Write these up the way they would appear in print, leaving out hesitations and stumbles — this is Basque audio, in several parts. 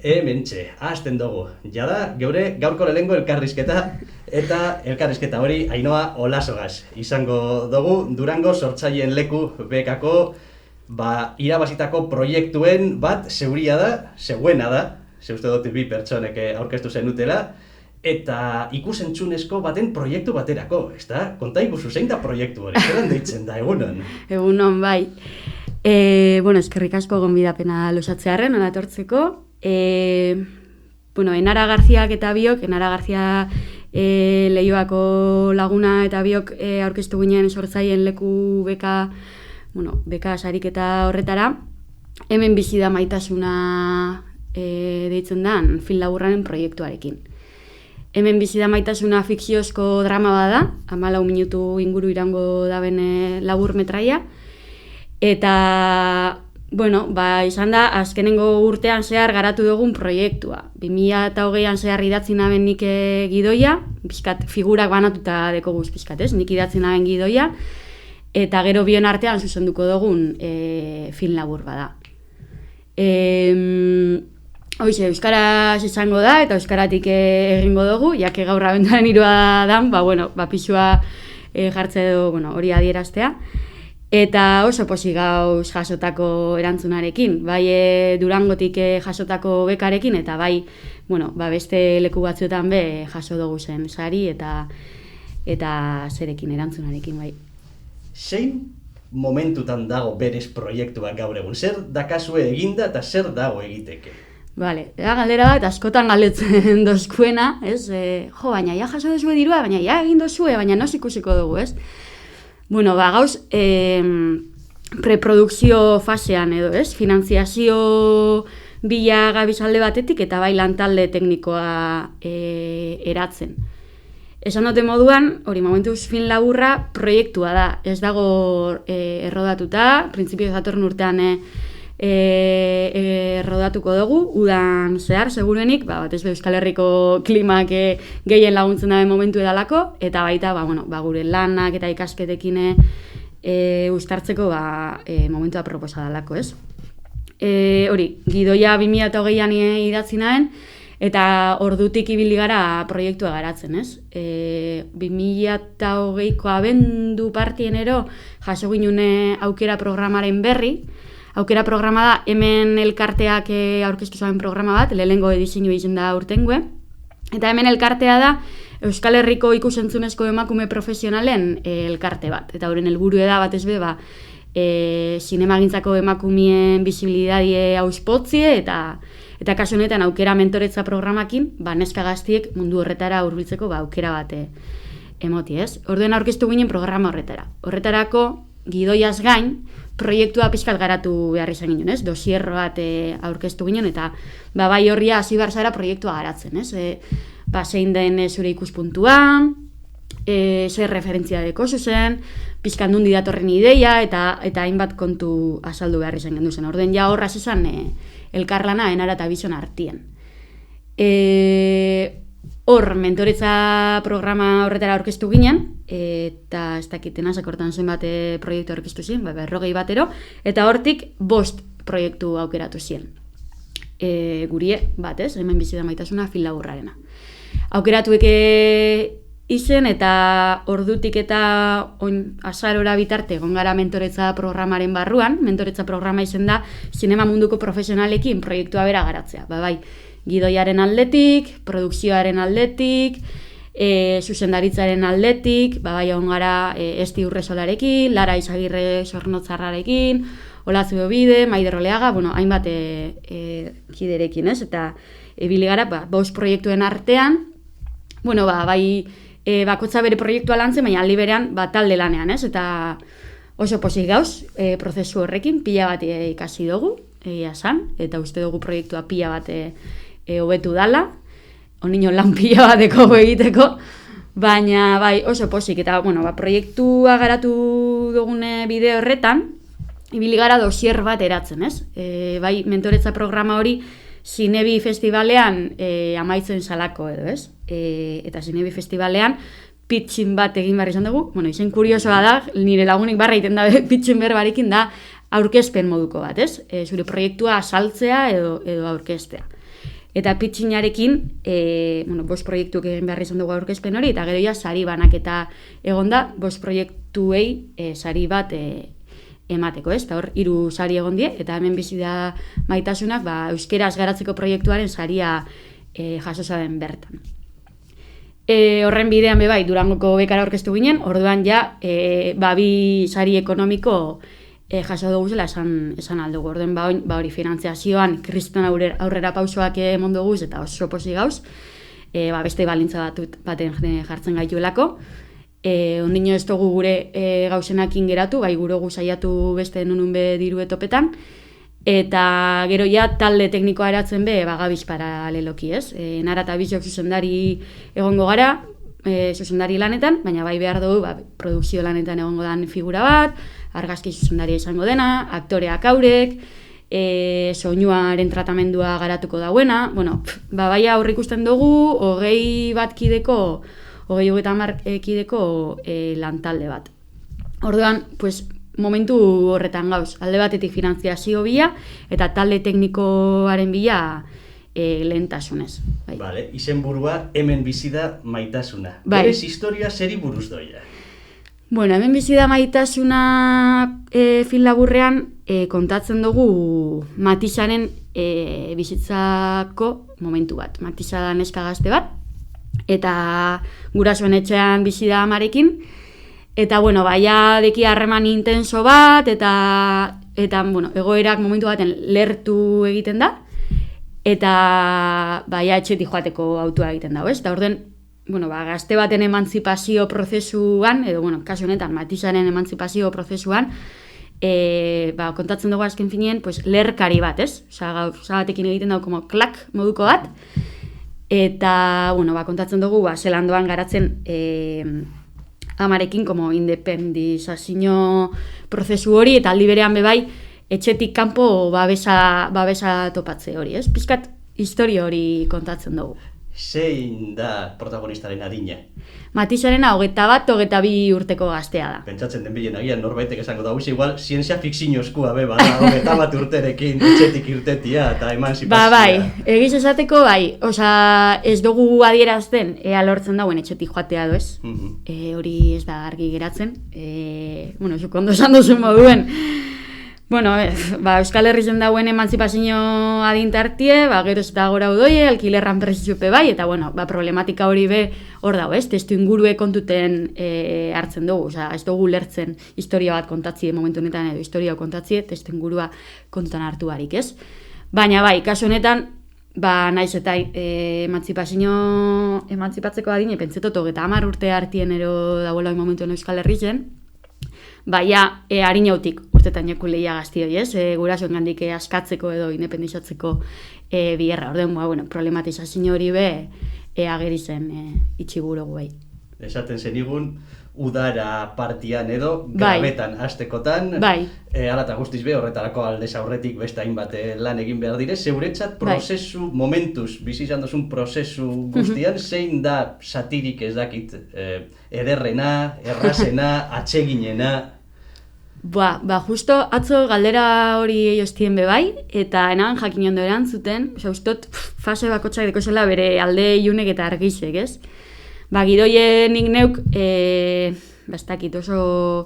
Hementxe, hasten dugu. Jada, geure gaurko lehengo elkarrizketa eta elkarrizketa hori Ainhoa Olasogaz. Izango dugu Durango sortzaileen leku bekako irabazitako proiektuen bat zeuena da, uste dut bi pertsonek aurkeztu zenutela, eta ikusentzunezko baten proiektu baterako, ezta? Konta ikusu, zein da proiektu hori, zelan deitzen da, egunon? Egunon, bai. Eskerrik asko gonbidapena luzatzearren, anatortzeko. Enara Garziak eta biok, Enara Garzia Leioako laguna eta biok aurkeztu ginen sortzaileen leku beka sariketa horretara. Hemen bizi da maitasuna deitzen dan film laburraren proiektuarekin. Hemen bizi da maitasuna fikziozko drama bada, 14 minutu inguru irango daben labur metraia. Eta, izan da, azkenengo urtean zehar garatu dugun proiektua. 2020an zehar idatzi naben nik gidoia, pixkat figurak banatuta dekoguz pixkat, ez? Nik idatzi naben gidoia, eta gero bion artean zuzenduko dugun film labur bada. Hoize, euskaraz izango da, eta euskaratik egingo dugu, jake gaur abendaren 3 dan, pixua jartze edo, hori adieraztea. Eta oso pozik gauz jasotako erantzunarekin, bai Durangotik jasotako bekarekin, eta bai, beste leku batzuetan be jaso dugu zen sari eta zerekin erantzunarekin, bai. Zein momentutan dago berez proiektuak gaur egun? Zer dakazue eginda eta zer dago egiteke? Bale, galdera bat askotan galdetzen dozkuena, ez? Baina ja jaso dozue dirua, baina ja egin dozue, baina noz ikusiko dugu, ez? Gauz, preprodukzio fasean edo, ez? Finantziazio bila gabizalde batetik eta bai lantalde teknikoa eratzen. Esan dute moduan, hori momentuz film laburra proiektua da. Ez dago errodatuta, printzipioz datorren urtean errodatuko dugu, udan zehar, seguruenik, batez be Euskal Herriko klimak gehien laguntzen dabe momentu edalako, eta baita, gure lanak eta ikasketekin uztartzeko momentua proposa dalako, ez? Hori, gidoia 2020an idatzi nahen, eta ordutik ibili gara proiektua garatzen, ez? 2020ko abendu partienero jaso ginen aukera programaren berri. Aukera programa da, hemen elkarteak aurkeztu zuen programa bat, lehenengo edizinu izen da urtengue. Eta hemen elkartea da Euskal Herriko ikusentzunezko emakume profesionalen elkarte bat. Eta horren helburu da batez be, zinemagintzako emakumeen bizibilidadie auspotzie eta kasu honetan aukera mentoretza programakin, neska gaztiek mundu horretara hurbiltzeko aukera bat emoti, ez? Orduen aurkeztu ginen programa horretara. Horretarako, gidoiaz gain, proiektua pixkat garatu behar izan ginen, ez? Dosier bat aurkeztu ginen, eta bai horria hasi behar zara proiektua garatzen, ez? Zein den zure ikuspuntua, zer referentzia deko zuzen, pixkat nundi datorren ideia, eta hainbat kontu azaldu behar izan gendu zen. Orden ja horraz izan elkarlana Enara eta Bizon artien. Hor, mentoretza programa horretara aurkeztu ginen, eta ez dakitena sakortan zen bat proiektu aurkeztu ziren, 40 batero, eta hortik 5 proiektu aukeratu ziren. Gurie bat, ez? Hemen bizi da maitasuna film laburrarena. Aukeratuek izen eta ordutik eta azarora bitarte egon gara mentoretza programaren barruan. Mentoretza programa izen da zinema munduko profesionalekin proiektua bera garatzea. Bai, gidoiaren aldetik, produkzioaren aldetik, zuzendaritzaren aldetik, bai egon gara Esti Urresolarekin, Lara Izagirre Sornotzarrarekin, Olazio Bide, Maider Oleaga, hainbat kiderekin, ez? Eta ebili gara, 5 proiektuen artean, bai bakotza bere proiektua lantzen, baina aldi berean talde lanean, ez? Eta oso pozik gauz, prozesu horrekin, pila bat ikasi dugu, egia esan, eta uste dugu proiektua pila bat hobetu dala, onino lan pila bateko egiteko, baina bai oso pozik, eta proiektua garatu dugune bide horretan, ibili gara dosier bat eratzen, ez? Bai mentoretza programa hori Zinebi Festivalean amaitzen salako edo, ez? Eta Zinebi Festivalean pitchin bat egin behar izan dugu, izen kuriosoa da, nire lagunik barra iten da pitchin berbarekin da aurkezpen moduko bat, ez? Zure proiektua azaltzea edo aurkeztea. Eta pitchinarekin, bost proiektuak egin behar izan dugu aurkezpen hori, eta gero ja sari banaketa egon da, bost proiektuei sari bat emateko, ez? Eta hor, 3 sari egon die, eta hemen bizi da Maitasunak, euskeraz garatzeko proiektuaren saria jaso zaben bertan. Horren bidean bai, Durangoko bekara aurkeztu ginen, orduan ja, 2 sari ekonomiko jaso dugu zela esan aldugu. Orduan hori finantziazioan kriston aurrera pausoak emon dugu eta oso posi gauz, beste balintza baten jartzen gaituelako. Ondino ez dugu gure gauzenakin geratu, bai gurogu saiatu beste nunun be diru etopetan, eta gero ja talde teknikoa eratzen be gabiz paraleloki, ez? Nara eta bizok zuzendari egongo gara, zuzendari lanetan, baina bai behar dugu produkzio lanetan egongo dan figura bat, argazki zuzendaria izango dena, aktoreak haurek, soinuaren tratamendua garatuko dauena, bai aurre ikusten dugu, 21 kideko lantalde bat. Orduan, momentu horretan gauz, alde batetik finantziazio bila, eta talde teknikoaren bila lehentasunez. Vale, izenburua hemen bizi da Maitasuna. Berez historia zeri buruz doia? Hemen bizi da Maitasuna film laburrean kontatzen dugu Matisaren bizitzako momentu bat. Matisa da neska gazte bat, eta gurasoen etxean bizi da amarekin, eta baia deki harreman intenso bat, eta egoerak momentu baten lertu egiten da, eta baia etxetik joateko autua egiten dago, ez? Eta orden, gazte baten emantzipazio prozesuan, edo, kasu honetan, Matisaren emantzipazio prozesuan, kontatzen dugu azken finean, lerkari bat, ez? Osa batekin egiten dago, como klak moduko bat, eta, kontatzen dugu, zelan doan garatzen amarekin, como independizazio prozesu hori, eta aldi berean bebai, etxetik kanpo babesa topatze hori, ez? Pizkat historia hori kontatzen dugu. Zein da protagonistaren adina? Matisarena 21-22 urteko gaztea da. Pentsatzen den bilen agian norbaitek esango da, igual, zientzia fikziozkoa bada, 21 urterekin etxetik irtetia eta emanzipazioa. Egiz esateko ez dugu adierazten ea lortzen dauen etxetik joatea edo ez. Hori ez da argi geratzen. Zuk ondo esan duzun moduen. Euskal Herrizen dauen emantzipazio adintartie, geroz eta gora udoie, alkilerran preziope bai, eta problematika hori be hor dago, ez? Testu ingurue kontuten hartzen dugu, ez dugu lertzen historia bat kontatzie momentu honetan edo historia kontatzie, testu ingurua kontutan hartu barik, ez? Baina kasu honetan, naiz eta emantzipatzeko adine, pentsetot 30 urte hartien ero dagoela momentu Euskal Herrizen, harinautik urtetan jaku lehia gazti hori, ez? Gurasoen gandik askatzeko edo independizatzeko bierra. Orduan, problematizazio hori be ageri zen itxigurogu bai. Esaten zenigun, udara partian edo, grabetan hastekotan, ala eta guztiz be, horretarako aldez aurretik beste hainbat lan egin behar dire, zeuretzat prozesu, momentuz, bizi izan duzun prozesu guztian, zein da satirik ez dakit, ederrena, errazena, atseginena? Justo atzo galdera hori eostien bebai, eta enan jakin ondo erantzuten, ustot fase bakotxak deko zela bere alde iunek eta argizek, ez? Gidoien nik neuk, ez dakit oso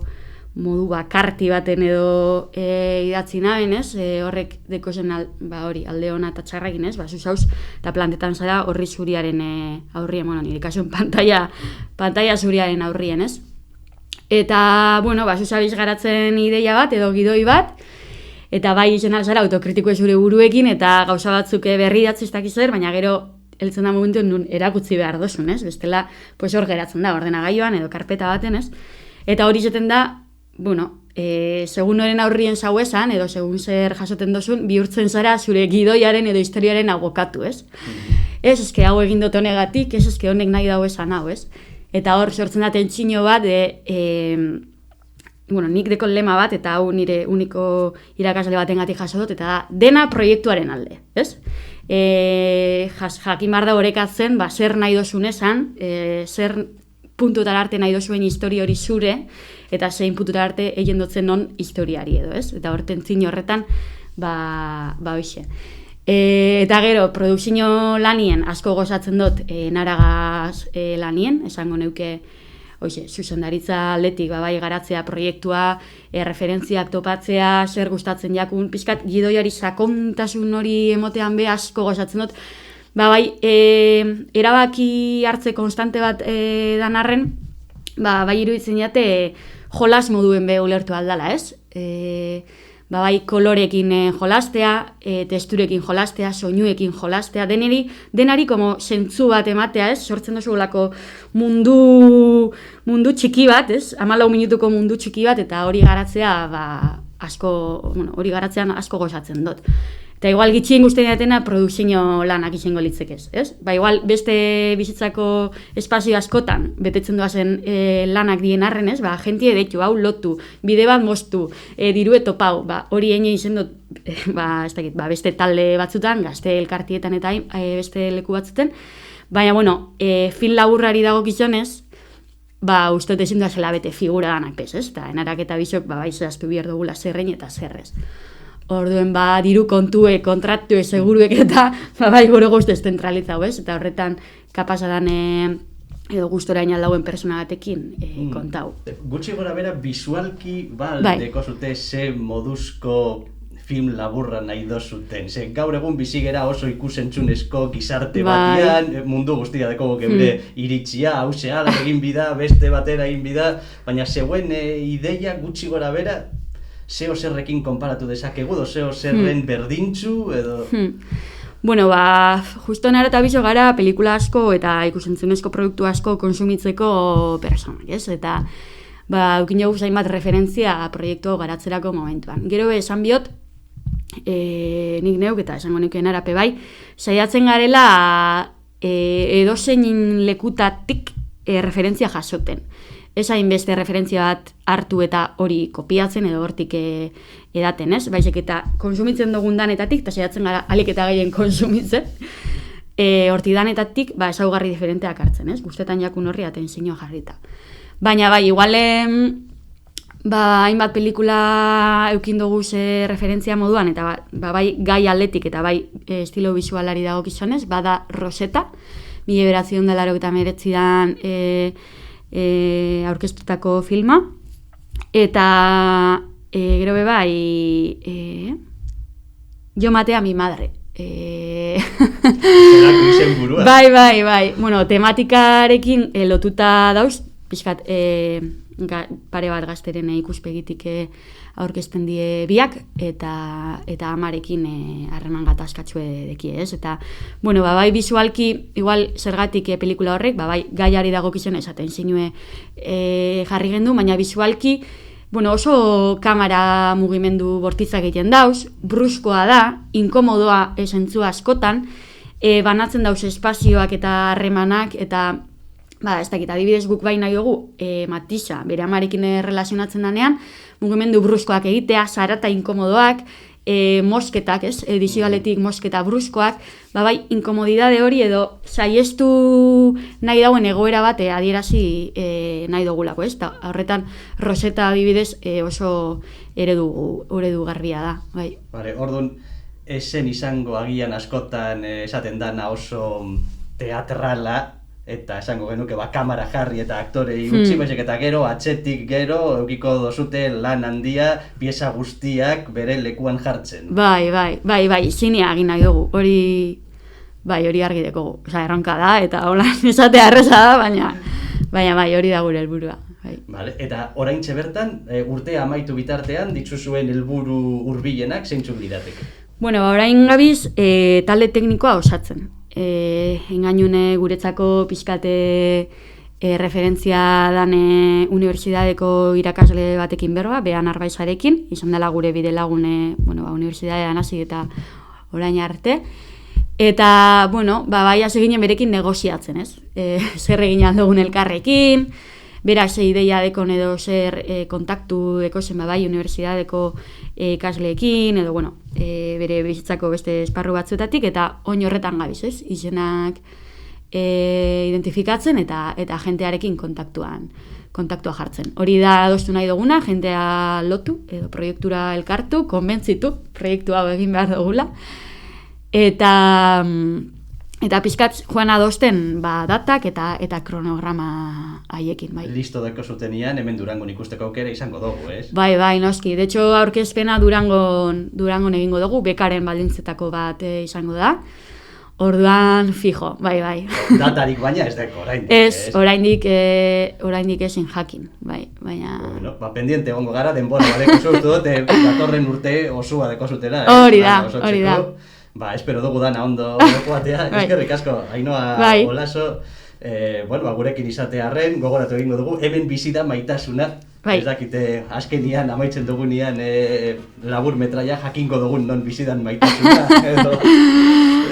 modu bakarti baten edo idatzi naben, ez? Horrek deko zen alde hona eta txarrakin, ez? Zuzauz, eta plantetan zara horri zuriaren aurrien, nire kasuen pantalla zuriaren aurrien, ez? Eta, zuzabiz garatzen ideia bat edo gidoi bat, eta izan alzara autokritiko zure buruekin, eta gauza batzuk berri datzi ez dakiz zer, baina gero heltzen da momentu nun erakutzi behar dozun, ez? Bestela, hor geratzen da, ordenagailuan edo karpeta baten, ez? Eta hori izaten da, segun horren aurrien zau esan, edo segun zer jasoten dozun, bihurtzen zara zure gidoiaren edo historiaren abokatu, ez? Ez, eske hau egin dut honegatik, ez, eske honek nahi dago esan hau, ez? Eta hor sortzen da tentsio bat, nik deko lema bat, eta hau nire uniko irakasle batengatik jaso dut, eta dena proiektuaren alde, ez? Jakin behar da horrekatzen, zer nahi dozun esan, zer puntutara arte nahi dozuen historia hori zure, eta zein puntutara arte egin dutzen non historiari edo, ez? Eta hor tentzin horretan, hoxe. Eta gero, produkzio lanien asko gozatzen dut naragaz lanien, esango neuke zuzendaritza aldetik bai garatzea proiektua, referentziak topatzea, zer gustatzen jakun, pixkat gidoiari sakontasun hori emotean be asko gozatzen dut. Bai, erabaki hartze konstante bat dan arren, bai iruditzen jate jolas moduen be ulertu aldala, ez? Bai kolorekin jolastea, testurekin jolastea, soinuekin jolastea, denari como zentzu bat ematea, ez? Sortzen duzulako mundu txiki bat, ez? 14 minutuko mundu txiki bat, eta hori garatzean asko gozatzen dut. Eta igual gitxien guztien datena produkzio lanak izango litzekez, ez? Igual beste bizitzako espazio askotan betetzen doazen lanak dien arren, ez? Jentie deitu, hau lotu, bide bat moztu, dirue topau, hori ene izen dut, beste talde batzutan, gazte elkartietan eta beste leku batzuten, baina, film laburrari dago gizonez, uste dut ezin zela bete figura danak pez, ez? Eta enarak eta bisok, zehaztu behar dugula zerrein eta zerrez. Orduen, diru kontue, kontratue, seguruek eta gure guztez zentralizau, ez? Eta horretan, kapasadan edo gustora inaldauen persona batekin kontau. Gutxi gora bera, bisualki, deko zute ze moduzko film laburra nahi dozuten. Ze gaur egun bizigera oso ikusentzunezko gizarte batian, mundu guztia deko geure iritzia, hausea, egin bida, beste batera egin bida, baina zeuen ideia gutxi gora bera, zeo zerrekin konparatu dezakegu, zeo zerren berdintzu, edo... Justo nara eta bizo gara pelikula asko eta ikusentzunezko produktu asko konsumitzeko personak, ez? Eta eukin dugu zainbat referentzia proiektu garatzerako momentuan. Gero esan biot, nik neuk eta esango neuken arape bai, saiatzen garela edozein lekutatik referentzia jasoten. Ez hainbeste referentzia bat hartu eta hori kopiatzen edo hortik edaten, ez? Baizik eta konsumitzen dugun danetatik, eta saiatzen gara alik eta gehien konsumitzen, hortik danetatik ezaugarri diferenteak hartzen, ez? Guztetan jakun horri atentzioa jarrita. Baina igual hainbat pelikula eukin dugu referentzia moduan, eta bai gai aldetik eta bai estilo visualari dagokizunez, bada Rosetta, 1989 aurkeztutako filma, eta gero bai Jo maté a mi madre. Bai. Tematikarekin lotuta dauz, pixkat pare bat gazteren ikuspegitik aurkezten die biak, eta amarekin harreman gatazkatzue deki, ez? Eta, bai bisualki, igual zergatik pelikula horrek, bai gaiari dagokizuen esaten zinue jarri gendu, baina bisualki, oso kamera mugimendu bortitzak egiten dauz, bruskoa da, inkomodoa esentzu askotan, banatzen dauz espazioak eta harremanak, eta ez dakit, adibidez guk bai nahi dugu Matisa, bere amarekin relazionatzen danean, mugimendu bruskoak egitea, zarata inkomodoak, mosketak, ez? Edizioaletik mosketa bruskoak, bai, inkomodidade hori edo saiestu nahi dauen egoera bat adierazi nahi dugulako, ez? Horretan, Rosetta adibidez oso eredu garbia da, bai. Orduan, esen izango agian askotan esaten dana oso teatrala, eta esango genuke kamera jarri eta aktorei utzi, baizik eta gero, atzetik gero, eukiko dozute lan handia, pieza guztiak bere lekuan jartzen. Bai, zinea egin nahi dugu, hori argi dekogu. Erronka da, eta hola esatea erreza da, baina hori da gure helburua. Eta oraintxe bertan, urtea amaitu bitartean, dituzuen helburu hurbilenak zeintzuk lirateke? Orain gabiz, talde teknikoa osatzen. Engainune guretzako pixkate referentzia dane unibertsitateko irakasle batekin berba, Bean Arbaizarekin, izan dela gure bide lagune unibertsitatean hasi eta orain arte. Eta, bai hasi ginen berekin negoziatzen, ez? Zer egin aldugun elkarrekin, bera ze ideia dekon edo zer kontaktu deko zen bai unibertsitateko ikasleekin, edo bere bizitzako beste esparru batzuetatik, eta oin horretan gabiz, ez? Izenak identifikatzen eta jentearekin kontaktua jartzen. Hori da adostu nahi duguna, jentea lotu, edo proiektura elkartu, konbentzitu, proiektu hau egin behar dugula. Eta pixkat joan adosten datak eta kronograma haiekin, bai. Listo deko zutenian, hemen Durangon ikusteko aukera izango dugu, ez? Bai, noski. De hecho, aurkezpena Durangon egingo dugu, bekaren baldintzetako bat izango da. Orduan, fijo, bai. Datarik baina ez deko, oraindik. Ez, oraindik ezin jakin, bai, baina... Bueno, pendiente egongo gara, denbora badeko zurtu dut, datorren urte osua deko zutela. Hori da. Espero dugu dana ondo joatea, eskerrik asko, Ainhoa Olaso, gurekin izatearren, gogoratu egingo dugu, hemen bizi da maitasuna. Ez dakite, azkenian, amaitzen dugunean labur metraia jakingo dugun non bizidan maitasuna,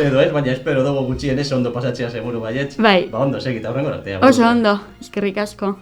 edo ez, baina espero dugu gutxien ez ondo pasatzea seguru baietz. Ondo, segita, horrengo artea. Oso ondo, eskerrik asko.